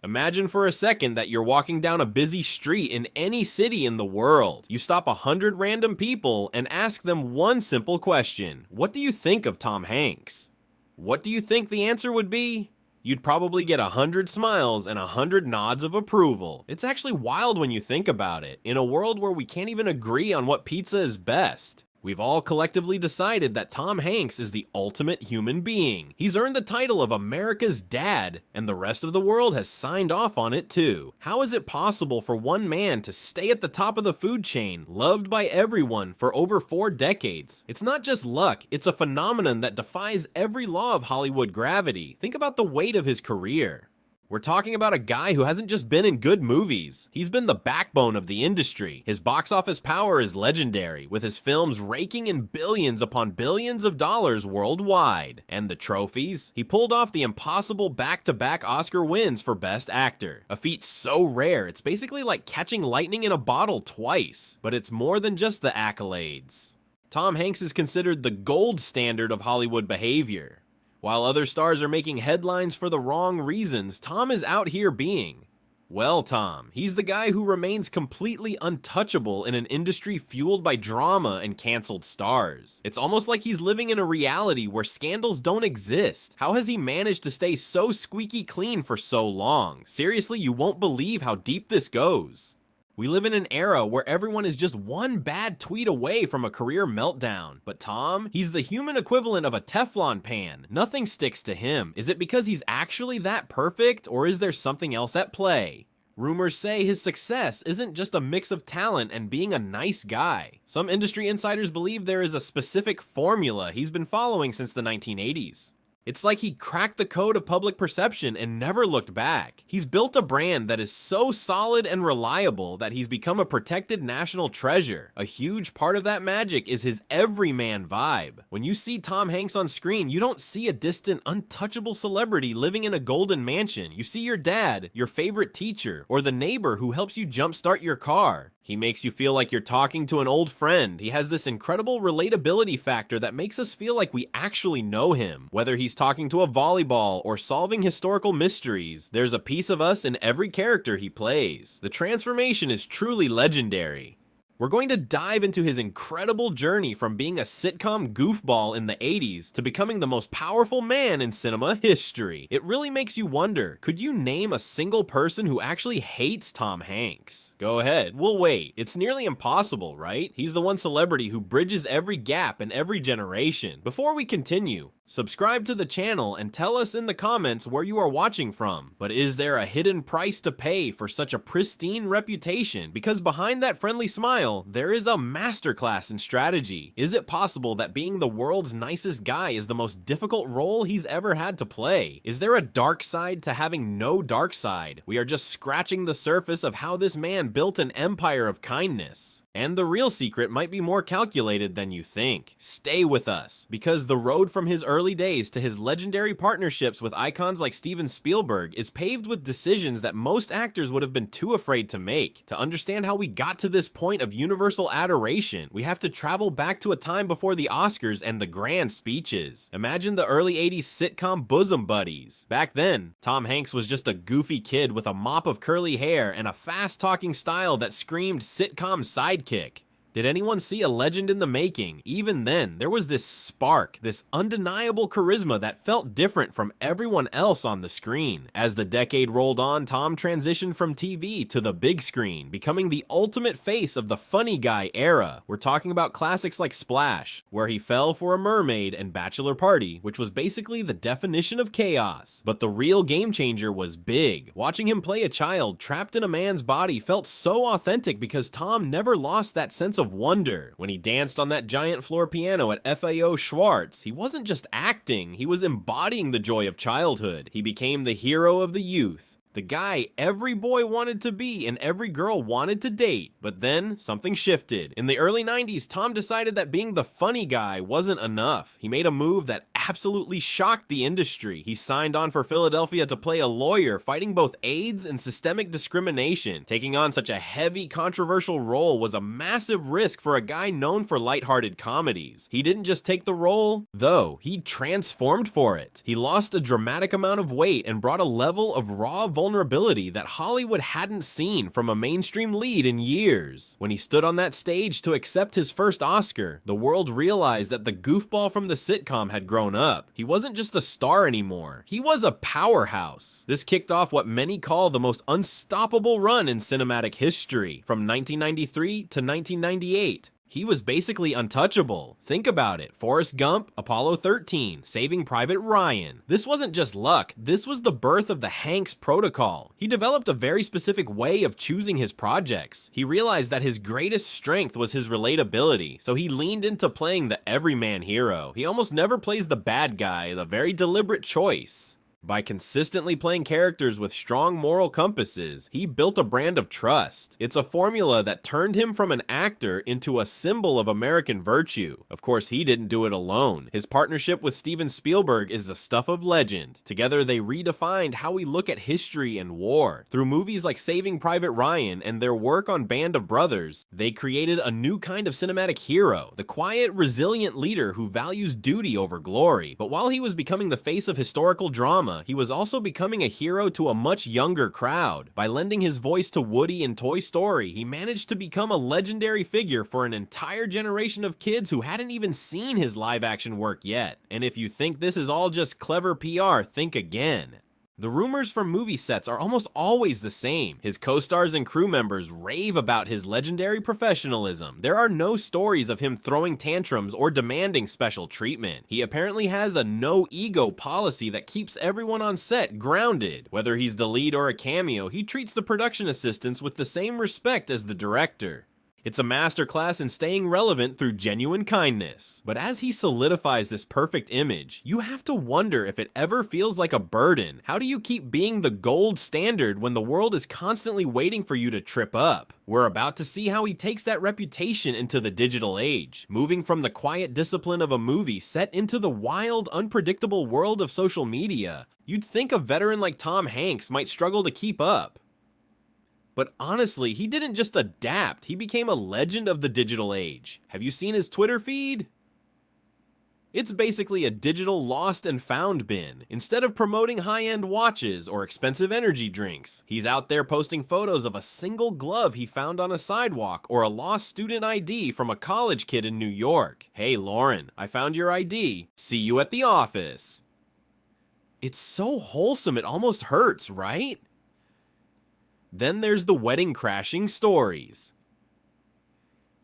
Imagine for a second that you're walking down a busy street in any city in the world. You stop 100 random people and ask them one simple question. What do you think of Tom Hanks? What do you think the answer would be? You'd probably get 100 smiles and 100 nods of approval. It's actually wild when you think about it, in a world where we can't even agree on what pizza is best. We've all collectively decided that Tom Hanks is the ultimate human being. He's earned the title of America's dad, and the rest of the world has signed off on it too. How is it possible for one man to stay at the top of the food chain, loved by everyone for over 4 decades? It's not just luck, it's a phenomenon that defies every law of Hollywood gravity. Think about the weight of his career. We're talking about a guy who hasn't just been in good movies. He's been the backbone of the industry. His box office power is legendary, with his films raking in billions upon billions of dollars worldwide. And the trophies? He pulled off the impossible back-to-back Oscar wins for Best Actor. A feat so rare, it's basically like catching lightning in a bottle twice. But it's more than just the accolades. Tom Hanks is considered the gold standard of Hollywood behavior. While other stars are making headlines for the wrong reasons, Tom is out here being, well, Tom. He's the guy who remains completely untouchable in an industry fueled by drama and canceled stars. It's almost like he's living in a reality where scandals don't exist. How has he managed to stay so squeaky clean for so long? Seriously, you won't believe how deep this goes. We live in an era where everyone is just one bad tweet away from a career meltdown. But Tom, he's the human equivalent of a Teflon pan. Nothing sticks to him. Is it because he's actually that perfect, or is there something else at play? Rumors say his success isn't just a mix of talent and being a nice guy. Some industry insiders believe there is a specific formula he's been following since the 1980s. It's like he cracked the code of public perception and never looked back. He's built a brand that is so solid and reliable that he's become a protected national treasure. A huge part of that magic is his everyman vibe. When you see Tom Hanks on screen, you don't see a distant, untouchable celebrity living in a golden mansion. You see your dad, your favorite teacher, or the neighbor who helps you jumpstart your car. He makes you feel like you're talking to an old friend. He has this incredible relatability factor that makes us feel like we actually know him. Whether he's talking to a volleyball or solving historical mysteries, there's a piece of us in every character he plays. The transformation is truly legendary. We're going to dive into his incredible journey from being a sitcom goofball in the 80s to becoming the most powerful man in cinema history. It really makes you wonder, could you name a single person who actually hates Tom Hanks? Go ahead, we'll wait. It's nearly impossible, right? He's the one celebrity who bridges every gap in every generation. Before we continue, subscribe to the channel and tell us in the comments where you are watching from. But is there a hidden price to pay for such a pristine reputation? Because behind that friendly smile, there is a masterclass in strategy. Is it possible that being the world's nicest guy is the most difficult role he's ever had to play? Is there a dark side to having no dark side? We are just scratching the surface of how this man built an empire of kindness. And the real secret might be more calculated than you think. Stay with us, because the road from his early days to his legendary partnerships with icons like Steven Spielberg is paved with decisions that most actors would have been too afraid to make. To understand how we got to this point of universal adoration, we have to travel back to a time before the Oscars and the grand speeches. Imagine the early 80s sitcom bosom buddies. Back then, Tom Hanks was just a goofy kid with a mop of curly hair and a fast-talking style that screamed sitcom sidekick. Did anyone see a legend in the making? Even then, there was this spark, this undeniable charisma that felt different from everyone else on the screen. As the decade rolled on, Tom transitioned from TV to the big screen, becoming the ultimate face of the funny guy era. We're talking about classics like Splash, where he fell for a mermaid, and Bachelor Party, which was basically the definition of chaos. But the real game changer was Big. Watching him play a child trapped in a man's body felt so authentic because Tom never lost that sense of wonder. When he danced on that giant floor piano at FAO Schwartz, he wasn't just acting, he was embodying the joy of childhood. He became the hero of the youth. The guy every boy wanted to be and every girl wanted to date. But then, something shifted. In the early 90s, Tom decided that being the funny guy wasn't enough. He made a move that absolutely shocked the industry. He signed on for Philadelphia to play a lawyer fighting both AIDS and systemic discrimination. Taking on such a heavy, controversial role was a massive risk for a guy known for lighthearted comedies. He didn't just take the role, though, he transformed for it. He lost a dramatic amount of weight and brought a level of raw vulnerability that Hollywood hadn't seen from a mainstream lead in years. When he stood on that stage to accept his first Oscar, the world realized that the goofball from the sitcom had grown up. He wasn't just a star anymore, he was a powerhouse. This kicked off what many call the most unstoppable run in cinematic history, from 1993 to 1998. He was basically untouchable. Think about it. Forrest Gump, Apollo 13, Saving Private Ryan. This wasn't just luck, this was the birth of the Hanks protocol. He developed a very specific way of choosing his projects. He realized that his greatest strength was his relatability, so he leaned into playing the everyman hero. He almost never plays the bad guy, a very deliberate choice. By consistently playing characters with strong moral compasses, he built a brand of trust. It's a formula that turned him from an actor into a symbol of American virtue. Of course, he didn't do it alone. His partnership with Steven Spielberg is the stuff of legend. Together, they redefined how we look at history and war. Through movies like Saving Private Ryan and their work on Band of Brothers, they created a new kind of cinematic hero, the quiet, resilient leader who values duty over glory. But while he was becoming the face of historical drama, he was also becoming a hero to a much younger crowd. By lending his voice to Woody in Toy Story, he managed to become a legendary figure for an entire generation of kids who hadn't even seen his live-action work yet. And if you think this is all just clever PR, think again. The rumors from movie sets are almost always the same. His co-stars and crew members rave about his legendary professionalism. There are no stories of him throwing tantrums or demanding special treatment. He apparently has a no-ego policy that keeps everyone on set grounded. Whether he's the lead or a cameo, he treats the production assistants with the same respect as the director. It's a masterclass in staying relevant through genuine kindness. But as he solidifies this perfect image, you have to wonder if it ever feels like a burden. How do you keep being the gold standard when the world is constantly waiting for you to trip up? We're about to see how he takes that reputation into the digital age, moving from the quiet discipline of a movie set into the wild, unpredictable world of social media. You'd think a veteran like Tom Hanks might struggle to keep up. But honestly, he didn't just adapt, he became a legend of the digital age. Have you seen his Twitter feed? It's basically a digital lost and found bin. Instead of promoting high-end watches or expensive energy drinks, he's out there posting photos of a single glove he found on a sidewalk or a lost student ID from a college kid in New York. Hey Lauren, I found your ID. See you at the office. It's so wholesome it almost hurts, right? Then there's the wedding crashing stories.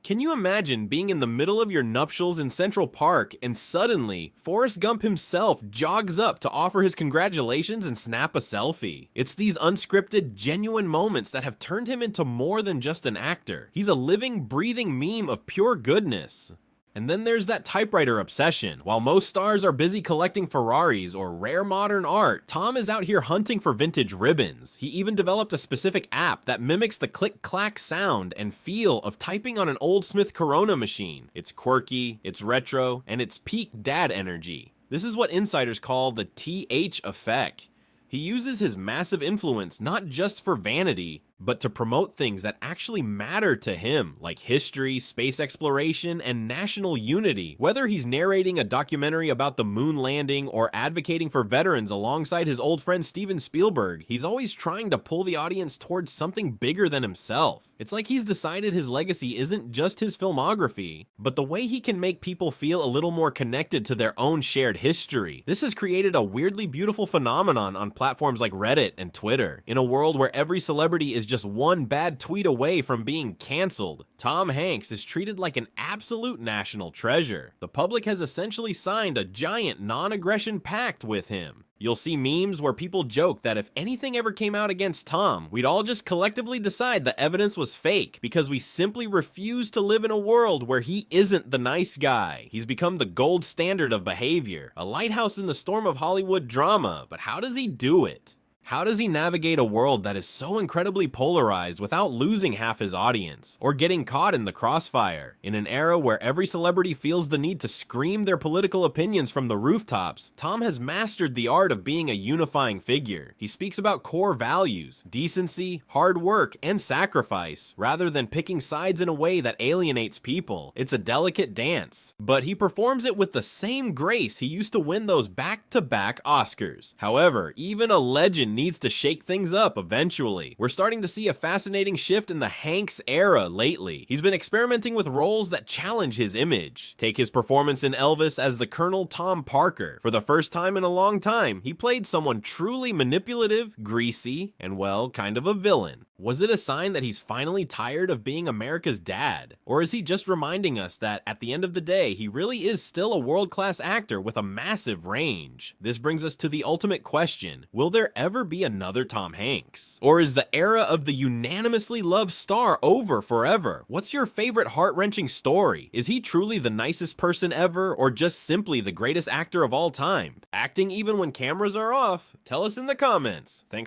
Can you imagine being in the middle of your nuptials in Central Park and suddenly Forrest Gump himself jogs up to offer his congratulations and snap a selfie? It's these unscripted, genuine moments that have turned him into more than just an actor. He's a living, breathing meme of pure goodness. And then there's that typewriter obsession. While most stars are busy collecting Ferraris or rare modern art, Tom is out here hunting for vintage ribbons. He even developed a specific app that mimics the click-clack sound and feel of typing on an old Smith Corona machine. It's quirky, it's retro, and it's peak dad energy. This is what insiders call the TH effect. He uses his massive influence not just for vanity, but to promote things that actually matter to him, like history, space exploration, and national unity. Whether he's narrating a documentary about the moon landing or advocating for veterans alongside his old friend Steven Spielberg, he's always trying to pull the audience towards something bigger than himself. It's like he's decided his legacy isn't just his filmography, but the way he can make people feel a little more connected to their own shared history. This has created a weirdly beautiful phenomenon on platforms like Reddit and Twitter. In a world where every celebrity is just one bad tweet away from being canceled, Tom Hanks is treated like an absolute national treasure. The public has essentially signed a giant non-aggression pact with him. You'll see memes where people joke that if anything ever came out against Tom, we'd all just collectively decide the evidence was fake because we simply refuse to live in a world where he isn't the nice guy. He's become the gold standard of behavior, a lighthouse in the storm of Hollywood drama, but how does he do it? How does he navigate a world that is so incredibly polarized without losing half his audience, or getting caught in the crossfire? In an era where every celebrity feels the need to scream their political opinions from the rooftops, Tom has mastered the art of being a unifying figure. He speaks about core values, decency, hard work, and sacrifice, rather than picking sides in a way that alienates people. It's a delicate dance, but he performs it with the same grace he used to win those back-to-back Oscars. However, even a legend needs to shake things up eventually. We're starting to see a fascinating shift in the Hanks era lately. He's been experimenting with roles that challenge his image. Take his performance in Elvis as the Colonel Tom Parker. For the first time in a long time, he played someone truly manipulative, greasy, and well, kind of a villain. Was it a sign that he's finally tired of being America's dad? Or is he just reminding us that at the end of the day, he really is still a world-class actor with a massive range? This brings us to the ultimate question: will there ever be another Tom Hanks? Or is the era of the unanimously loved star over forever? What's your favorite heart-wrenching story? Is he truly the nicest person ever, or just simply the greatest actor of all time? Acting even when cameras are off? Tell us in the comments. Thanks